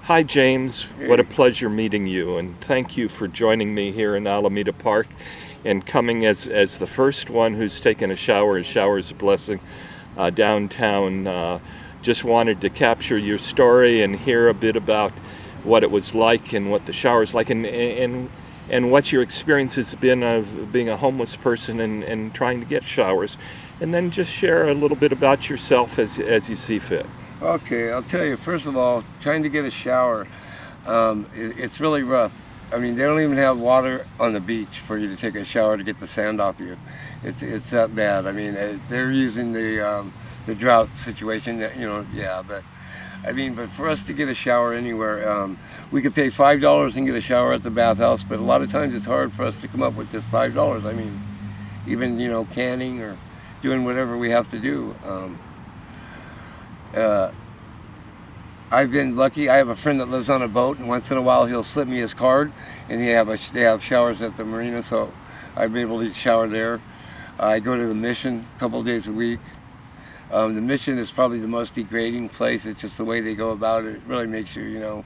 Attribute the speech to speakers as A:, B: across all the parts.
A: Hi, James. What a pleasure meeting you, and thank you for joining me here in Alameda Park and coming as the first one who's taken a shower. A shower is a blessing downtown. Just wanted to capture your story and hear a bit about what it was like and what the shower's like, and what your experience has been of being a homeless person and trying to get showers. And then just share a little bit about yourself as you see fit.
B: Okay, I'll tell you, first of all, trying to get a shower, it's really rough. I mean, they don't even have water on the beach for you to take a shower to get the sand off you. It's that bad. I mean, they're using the drought situation, but I mean, but for us to get a shower anywhere, we could pay $5 and get a shower at the bathhouse, but a lot of times it's hard for us to come up with just $5. I mean, even, canning or doing whatever we have to do. I've been lucky. I have a friend that lives on a boat, and once in a while he'll slip me his card, and they have showers at the marina, so I've been able to shower there. I go to the Mission a couple of days a week. The Mission is probably the most degrading place. It's just the way they go about it. It really makes you,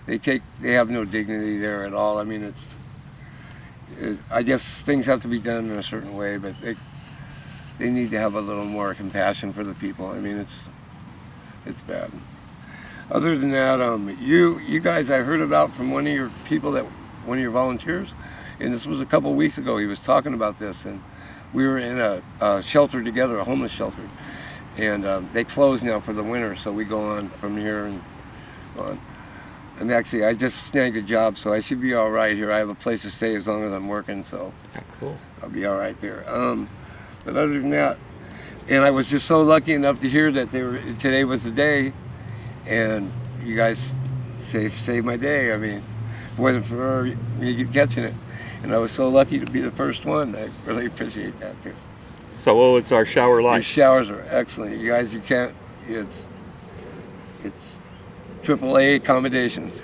B: they have no dignity there at all. I mean, I guess things have to be done in a certain way, but they need to have a little more compassion for the people. I mean, it's bad. Other than that, you guys, I heard about from one of your volunteers, and this was a couple of weeks ago. He was talking about this, and we were in a shelter together, a homeless shelter, and they closed now for the winter, so we go on from here and on. And actually, I just snagged a job, so I should be all right here. I have a place to stay as long as I'm working, so
A: Cool.
B: I'll be all right there. But other than that, and I was just so lucky enough to hear that today was the day, and you guys saved my day. I mean, if it wasn't for me catching it, and I was so lucky to be the first one. I really appreciate that too.
A: So what was our shower
B: Your
A: like?
B: showers are excellent. You guys, it's AAA accommodations.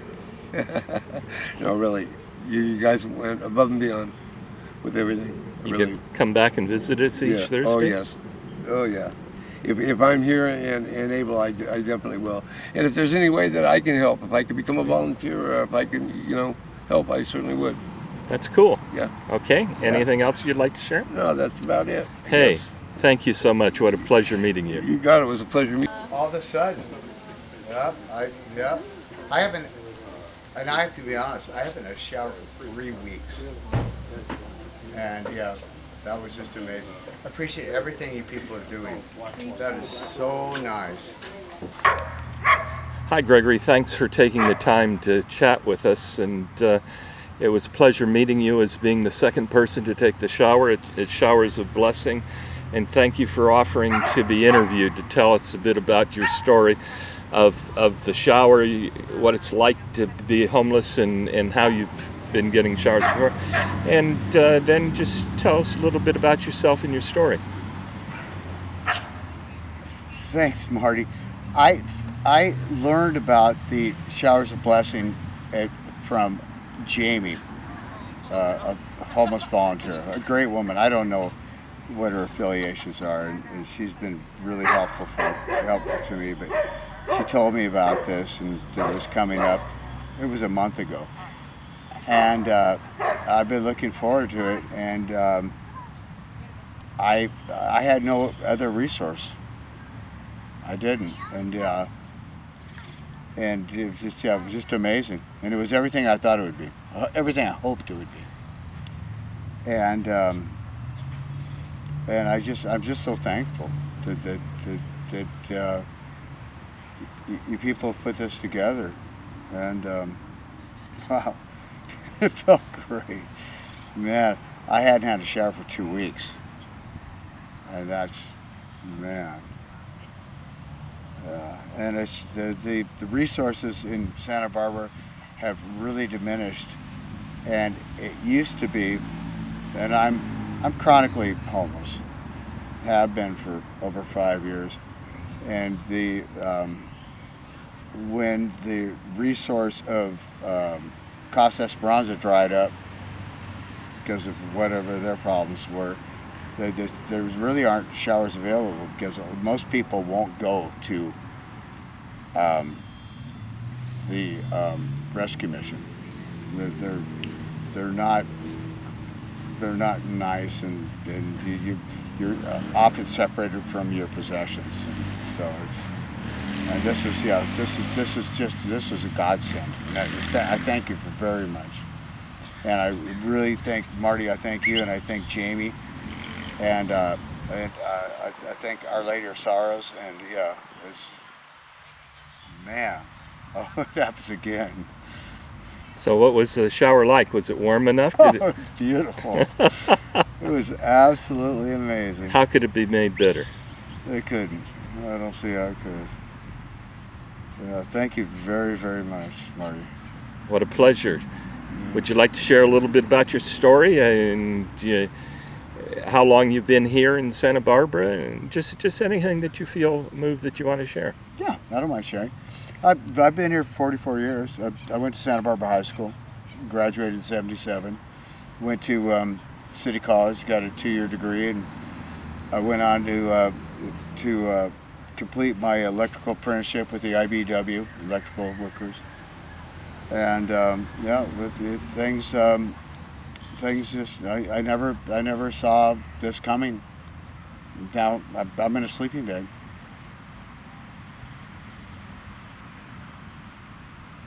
B: No, really, you guys went above and beyond with everything.
A: You
B: Really.
A: can come back and visit us each Thursday?
B: Oh, yes. Oh, yeah. If I'm here and able, I definitely will. And if there's any way that I can help, if I could become a volunteer, or if I can, help, I certainly would.
A: That's cool.
B: Yeah.
A: Okay. Anything else you'd like to share?
B: No, that's about it.
A: Hey,
B: Yes.
A: thank you so much. What a pleasure meeting you.
B: You got it. It was a pleasure meeting.
C: All of a sudden, I haven't, and I have to be honest, I haven't had a shower for 3 weeks. And yeah, that was just amazing. I appreciate everything you people are doing. That is so nice.
A: Hi, Gregory. Thanks for taking the time to chat with us. And it was a pleasure meeting you as being the second person to take the shower. It showers a blessing. And thank you for offering to be interviewed to tell us a bit about your story of the shower, what it's like to be homeless, and how you've been getting showers before. And then just tell us a little bit about yourself and your story.
C: Thanks, Marty. I learned about the showers of blessing from Jamie, a homeless volunteer, a great woman. I don't know what her affiliations are, and she's been really helpful to me. But she told me about this, and that it was coming up. It was a month ago, and I've been looking forward to it. And I had no other resource. I didn't, and it was just amazing. And it was everything I thought it would be, everything I hoped it would be. And I'm just so thankful that you people put this together, and wow, it felt great, man. I hadn't had a shower for 2 weeks, and that's, man. And it's the resources in Santa Barbara have really diminished, and it used to be, and I'm chronically homeless, have been for over 5 years, and when the resource of Casa Esperanza dried up because of whatever their problems were, there really aren't showers available because most people won't go to the rescue mission. They're they're not they're not nice, and you're often separated from your possessions. So and this is a godsend. And I thank you for very much. And I really thank Marty. I thank you, and I thank Jamie, and I thank Our Lady of Sorrows. And yeah, it's man. Oh, it happens again.
A: So what was the shower like? Was it warm enough?
C: Oh, it was beautiful. It was absolutely amazing.
A: How could it be made better?
C: It couldn't. I don't see how it could. Yeah, thank you very, very much, Marty.
A: What a pleasure. Would you like to share a little bit about your story and how long you've been here in Santa Barbara, and just anything that you feel moved that you want to share?
C: Yeah, I don't mind sharing. I've been here for 44 years. I went to Santa Barbara High School, graduated in '77. Went to City College, got a 2-year degree, and I went on to complete my electrical apprenticeship with the IBW, Electrical Workers. And yeah, things just I never saw this coming. Now I'm in a sleeping bag.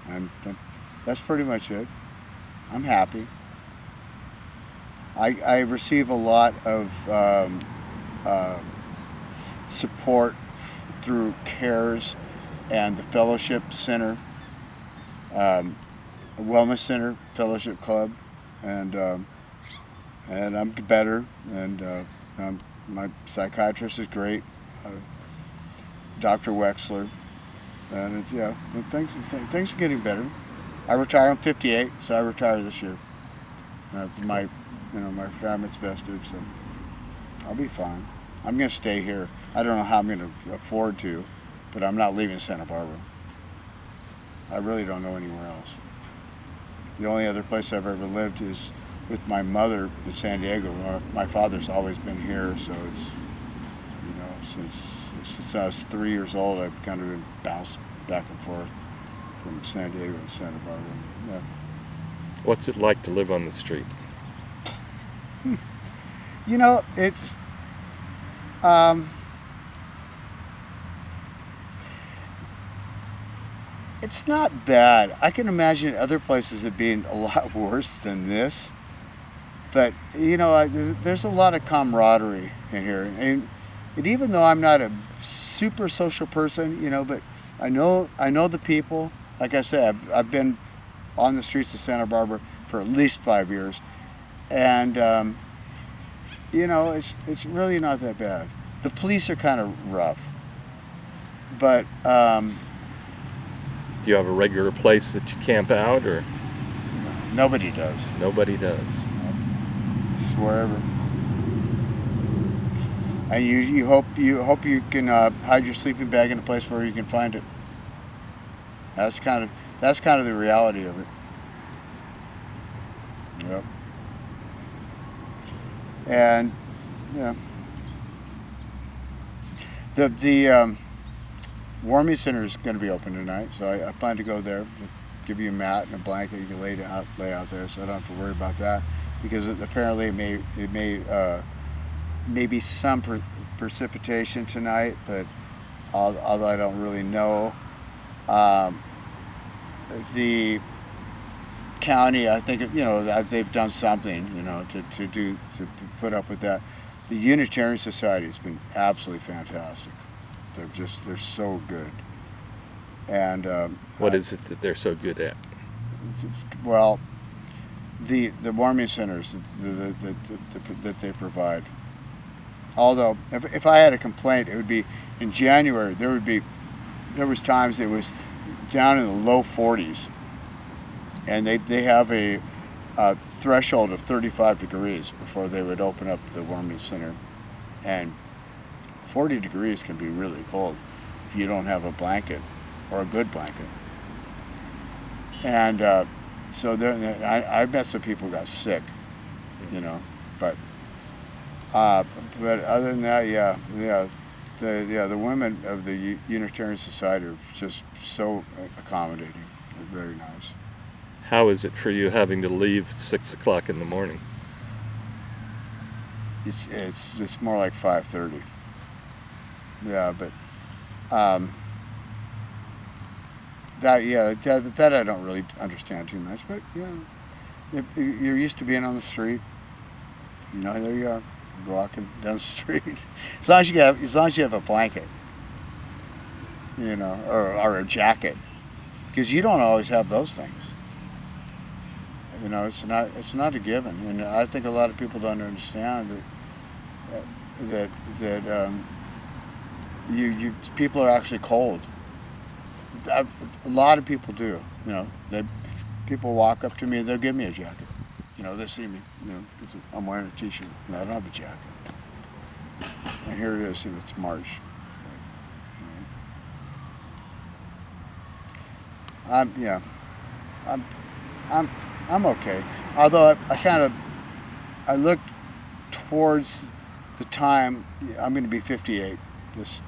C: And that's pretty much it. I'm happy. I receive a lot of support through CARES and the Fellowship Center, Wellness Center Fellowship Club, and I'm better. And my psychiatrist is great, Dr. Wexler. And yeah, things are getting better. I retire. I'm 58, so I retire this year. My retirement's vested, so I'll be fine. I'm gonna stay here. I don't know how I'm gonna afford to, but I'm not leaving Santa Barbara. I really don't know anywhere else. The only other place I've ever lived is with my mother in San Diego. My father's always been here, so it's since I was 3 years old, I've kind of been bounced back and forth from San Diego to Santa Barbara. Yeah.
A: What's it like to live on the street?
C: It's not bad. I can imagine other places it being a lot worse than this. But, there's a lot of camaraderie in here. And even though I'm not a super social person, but I know the people. Like I said, I've been on the streets of Santa Barbara for at least 5 years. And, it's really not that bad. The police are kind of rough. But,
A: do you have a regular place that you camp out, or?
C: Nobody does.
A: Nobody does.
C: Just wherever. And you hope you can hide your sleeping bag in a place where you can find it. That's kind of the reality of it. Yep. And yeah, the warming center is going to be open tonight, so I plan to go there. Give you a mat and a blanket you can lay out there, so I don't have to worry about that, because apparently it may be some precipitation tonight, but although I don't really know. The county, I think, they've done something, to put up with that. The Unitarian Society has been absolutely fantastic. They're so good. And
A: what is it that they're so good at?
C: Well, the warming centers that they provide. Although, if I had a complaint, it would be in January. There was times it was down in the low 40s, and they have a threshold of 35 degrees before they would open up the warming center, and 40 degrees can be really cold if you don't have a blanket or a good blanket. And so I met some people who got sick, but other than that, the women of the Unitarian Society are just so accommodating. very nice.
A: How is it for you having to leave 6 o'clock in the morning?
C: It's more like 5:30. Yeah, but that I don't really understand too much. But if you're used to being on the street, there you are, walking down the street. As long as you have a blanket, or a jacket, because you don't always have those things. It's not a given, and I think a lot of people don't understand that people are actually cold. A lot of people do. People walk up to me, they'll give me a jacket. They see me, because I'm wearing a t-shirt, and I don't have a jacket. And here it is, and it's March. I'm okay. Although I looked towards the time. I'm going to be 58 this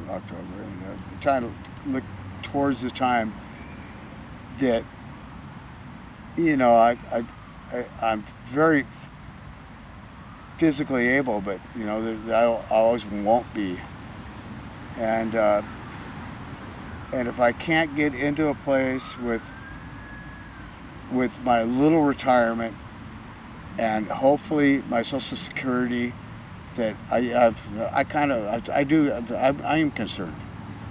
C: October, and I'm trying to look towards the time that I'm very physically able, but I always won't be. And if I can't get into a place with my little retirement and hopefully my Social Security that I am concerned,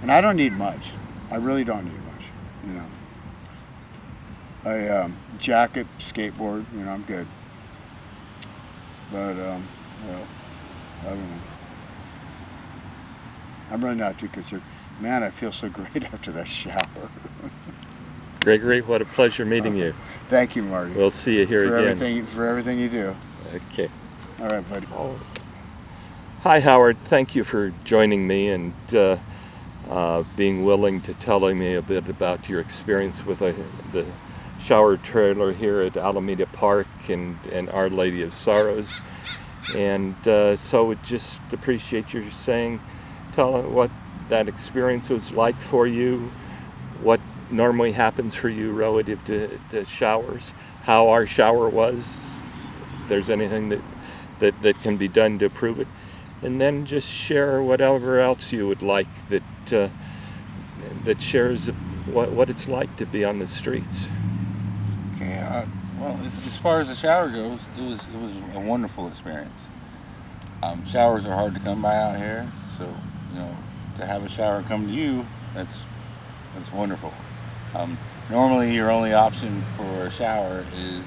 C: and I don't need much. I really don't need much. A jacket, skateboard, I'm good. But I don't know. I'm really not too concerned. Man, I feel so great after that shower.
A: Gregory, what a pleasure meeting you.
C: Thank you, Marty.
A: We'll see you here again.
C: For everything you do.
A: Okay.
C: All right, buddy.
A: Hi, Howard. Thank you for joining me and being willing to telling me a bit about your experience with the shower trailer here at Alameda Park and Our Lady of Sorrows. And so would just appreciate your tell what that experience was like for you, what normally happens for you relative to showers, how our shower was, if there's anything that can be done to improve it, and then just share whatever else you would like that shares what it's like to be on the streets.
D: Okay. Well, as far as the shower goes, it was a wonderful experience. Showers are hard to come by out here, so to have a shower come to you, that's wonderful. Normally, your only option for a shower is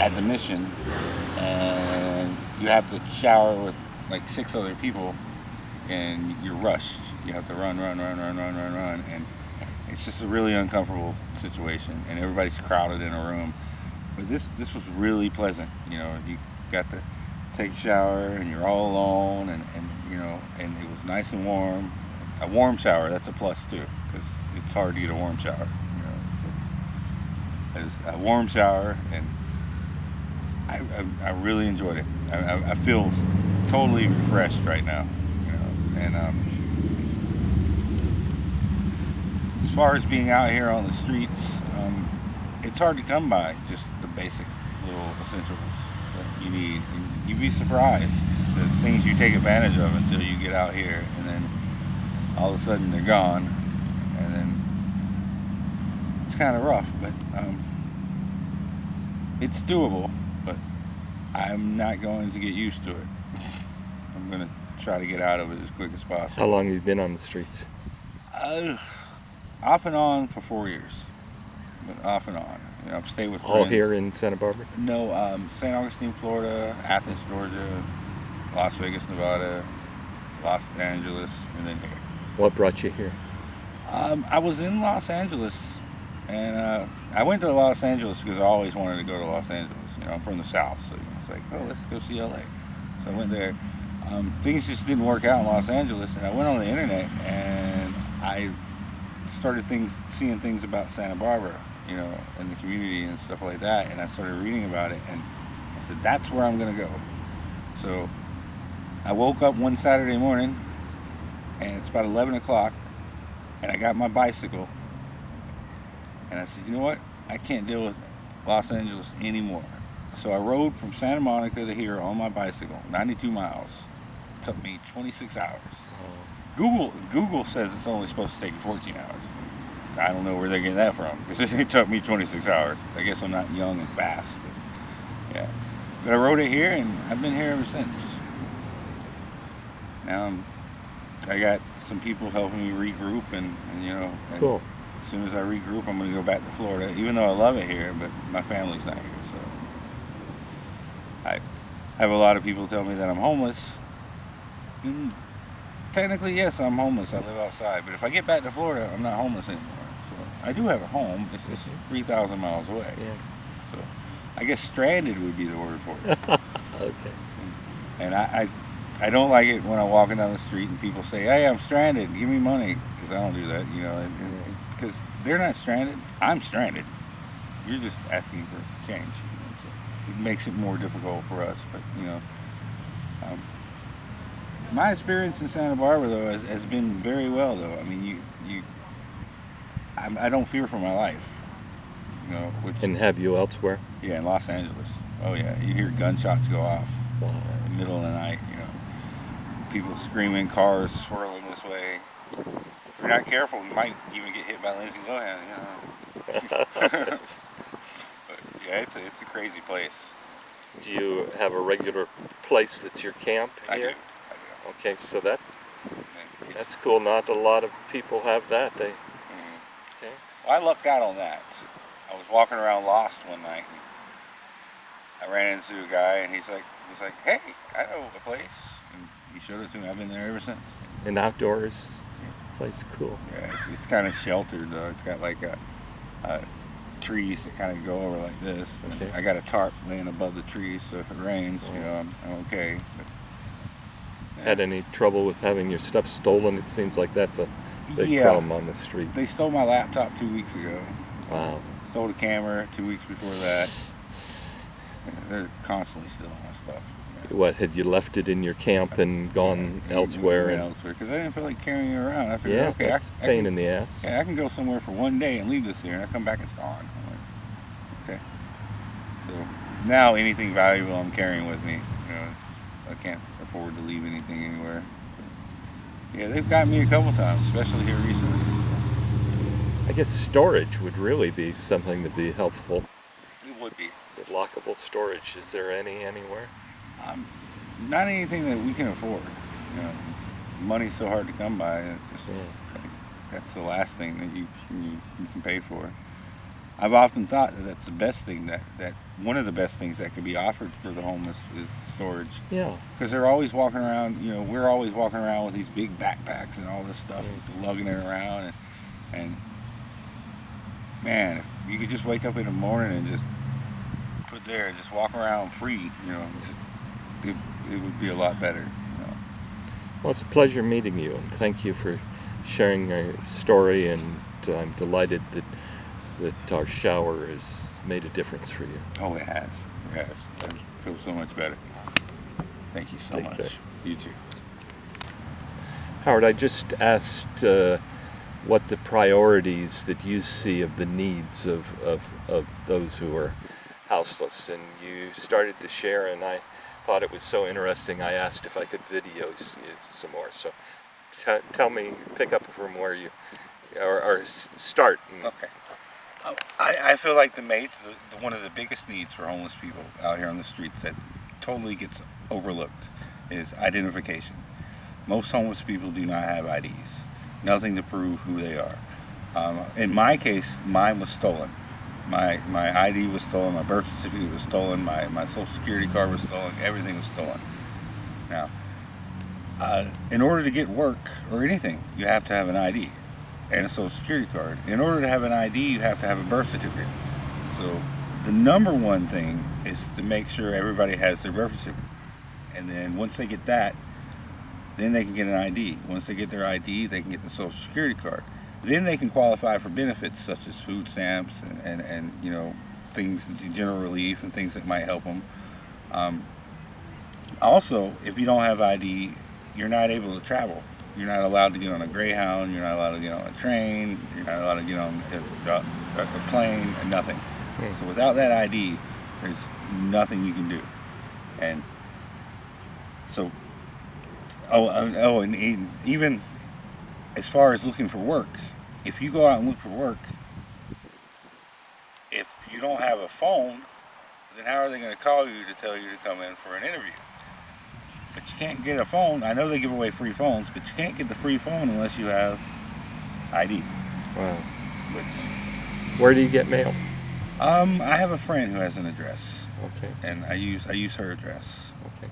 D: at the mission, and you have to shower with like 6 other people, and you're rushed. You have to run, and it's just a really uncomfortable situation, and everybody's crowded in a room. But this was really pleasant. You got to take a shower, and you're all alone, and it was nice and warm. A warm shower, that's a plus too, because it's hard to get a warm shower. So it's a warm shower, and I really enjoyed it. I feel totally refreshed right now. And as far as being out here on the streets, it's hard to come by just the basic little essentials that you need. And you'd be surprised the things you take advantage of until you get out here, and then all of a sudden they're gone, and then it's kind of rough, but it's doable. But I'm not going to get used to it. I'm going to try to get out of it as quick as possible.
A: How long have you been on the streets?
D: Off and on for 4 years, but off and on. I've stayed with
A: all
D: friends.
A: Here in Santa Barbara?
D: No, St. Augustine, Florida, Athens, Georgia, Las Vegas, Nevada, Los Angeles, and then here.
A: What brought you here?
D: I was in Los Angeles, and I went to Los Angeles because I always wanted to go to Los Angeles. I'm from the South, so it's like, oh, let's go see LA. So I went there. Things just didn't work out in Los Angeles, and I went on the internet and I started seeing things about Santa Barbara, and the community and stuff like that, and I started reading about it, and I said, that's where I'm going to go. So I woke up one Saturday morning, and it's about 11 o'clock, and I got my bicycle, And I said, you know what? I can't deal with Los Angeles anymore. So I rode from Santa Monica to here on my bicycle, 92 miles. It took me 26 hours. Google says it's only supposed to take 14 hours. I don't know where they're getting that from, because it took me 26 hours. I guess I'm not young and fast. But yeah. But I rode it here, and I've been here ever since. Now I got some people helping me regroup, and
A: Cool.
D: as soon as I regroup, I'm going to go back to Florida, even though I love it here, but my family's not here. So I have a lot of people tell me that I'm homeless. And technically, yes, I'm homeless. I live outside. But if I get back to Florida, I'm not homeless anymore. So I do have a home. It's just 3,000 miles away.
A: Yeah.
D: So I guess stranded would be the word for it.
A: Okay.
D: And I don't like it when I'm walking down the street and people say, hey, I'm stranded, give me money. Because I don't do that, because they're not stranded. I'm stranded. You're just asking for change. So it makes it more difficult for us. But, my experience in Santa Barbara, though, has been very well, though. I mean, I don't fear for my life.
A: And have you elsewhere?
D: Yeah, in Los Angeles. Oh, yeah. You hear gunshots go off
A: Wow.
D: in the middle of the night, People screaming, cars swirling this way. If you're not careful, you might even get hit by Lindsay Lohan, But, yeah, it's a crazy place.
A: Do you have a regular place that's your camp
D: I do.
A: here? Okay, so that's
D: It's-
A: cool. Not a lot of people have that.
D: Mhm.
A: Okay.
D: Well, I lucked out on that. I was walking around lost one night, and I ran into a guy, and he's like, hey, I know a place. And he showed it to me. I've been there ever since.
A: An outdoors place, cool.
D: Yeah, it's kind of sheltered, though. It's got like trees that kind of go over like this. And
A: Okay.
D: I got a tarp laying above the trees, so if it rains, I'm okay. But, yeah.
A: Had any trouble with having your stuff stolen? It seems like that's a big
D: Yeah.
A: problem on the street.
D: They stole my laptop 2 weeks ago.
A: Wow.
D: Stole the camera 2 weeks before that. Yeah, they're constantly stealing my stuff.
A: What, had you left it in your camp and gone elsewhere?
D: Because I didn't feel like carrying it around. I figured,
A: Yeah,
D: okay,
A: that's
D: I
A: pain
D: can,
A: in the ass.
D: yeah, I can go somewhere for one day and leave this here, and I come back, it's gone. I'm like, okay. So now anything valuable I'm carrying with me, I can't afford to leave anything anywhere. Yeah, they've got me a couple times, especially here recently.
A: I guess storage would really be something to be helpful.
D: It would be.
A: The lockable storage, is there anywhere?
D: Not anything that we can afford. Money's so hard to come by. It's just that's the last thing that you can pay for. I've often thought that that's the best thing that one of the best things that could be offered for the homeless is storage.
A: Yeah.
D: Because they're always walking around. We're always walking around with these big backpacks and all this stuff, lugging it around, and man, if you could just wake up in the morning and just put there and just walk around free, it would be a lot better.
A: Well, it's a pleasure meeting you, and thank you for sharing your story, and I'm delighted that our shower has made a difference for you.
D: Oh, it has. It has. I feel so much better. Thank you so
A: Take
D: much.
A: care.
D: You too.
A: Howard, I just asked what the priorities that you see of the needs of those who are houseless, and you started to share, and I thought it was so interesting. I asked if I could video you some more. So tell me, pick up from where you or start.
D: Okay. I feel like one of the biggest needs for homeless people out here on the streets that totally gets overlooked is identification. Most homeless people do not have IDs. Nothing to prove who they are. In my case, mine was stolen. My ID was stolen, my birth certificate was stolen, my social security card was stolen, everything was stolen. Now, in order to get work or anything, you have to have an ID and a social security card. In order to have an ID, you have to have a birth certificate. So the number one thing is to make sure everybody has their birth certificate. And then once they get that, then they can get an ID. Once they get their ID, they can get the social security card. Then they can qualify for benefits such as food stamps and things, general relief and things that might help them. Also, if you don't have ID, you're not able to travel You're not allowed to get on a Greyhound. You're not allowed to get on a train. You're not allowed to get on a plane. And nothing. So without that ID, there's nothing you can do. And so, and even as far as looking for work, if you go out and look for work, if you don't have a phone, then how are they going to call you to tell you to come in for an interview? But you can't get a phone. I know they give away free phones, but you can't get the free phone unless you have ID.
A: Wow.
D: Which,
A: Where do you get mail?
D: I have a friend who has an address,
A: Okay.
D: and I use her address.
A: Okay.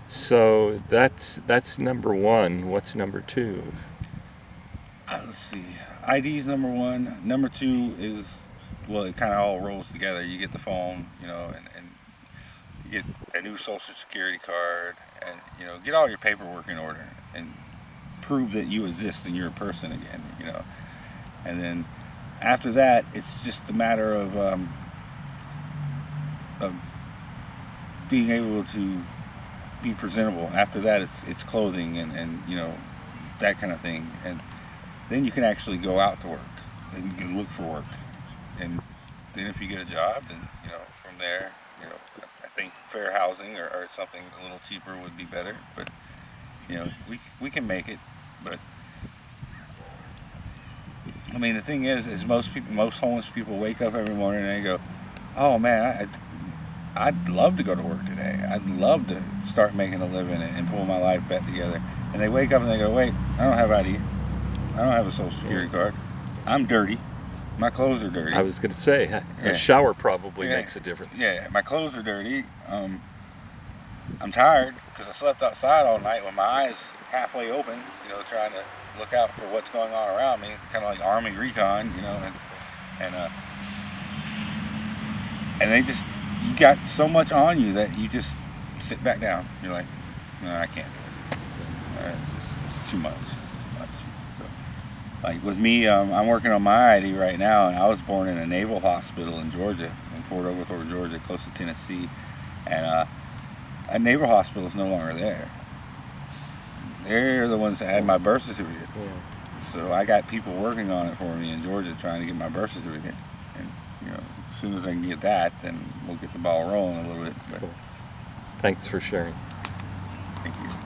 A: So that's number one. What's number two?
D: Let's see. ID is number one. Number two is, well, it kind of all rolls together. You get the phone, and you get a new social security card, and get all your paperwork in order and prove that you exist and you're a person again, and then after that it's just a matter of being able to be presentable. After that it's clothing and that kind of thing, and then you can actually go out to work and you can look for work, and then if you get a job, then from there, I think fair housing or something a little cheaper would be better, but we can make it. But I mean, the thing is most homeless people wake up every morning and they go, oh man, I'd love to go to work today. I'd love to start making a living and pull my life back together. And they wake up and they go, wait, I don't have ID. I don't have a social security card. I'm dirty. My clothes are dirty.
A: I was going to say, a shower probably makes a difference.
D: Yeah, my clothes are dirty. I'm tired because I slept outside all night with my eyes halfway open, trying to look out for what's going on around me, kind of like Army recon, and they just, you got so much on you that you just sit back down. You're like, no, I can't do it. It's too much. So, like with me, I'm working on my ID right now, and I was born in a naval hospital in Georgia, in Fort Oglethorpe, Georgia, close to Tennessee, and a naval hospital is no longer there. They're the ones that had my birth certificate.
A: Yeah.
D: So I got people working on it for me in Georgia trying to get my birth certificate. And, as soon as I can get that, then we'll get the ball rolling a little bit. But
A: Cool. Thanks for sharing.
D: thank you.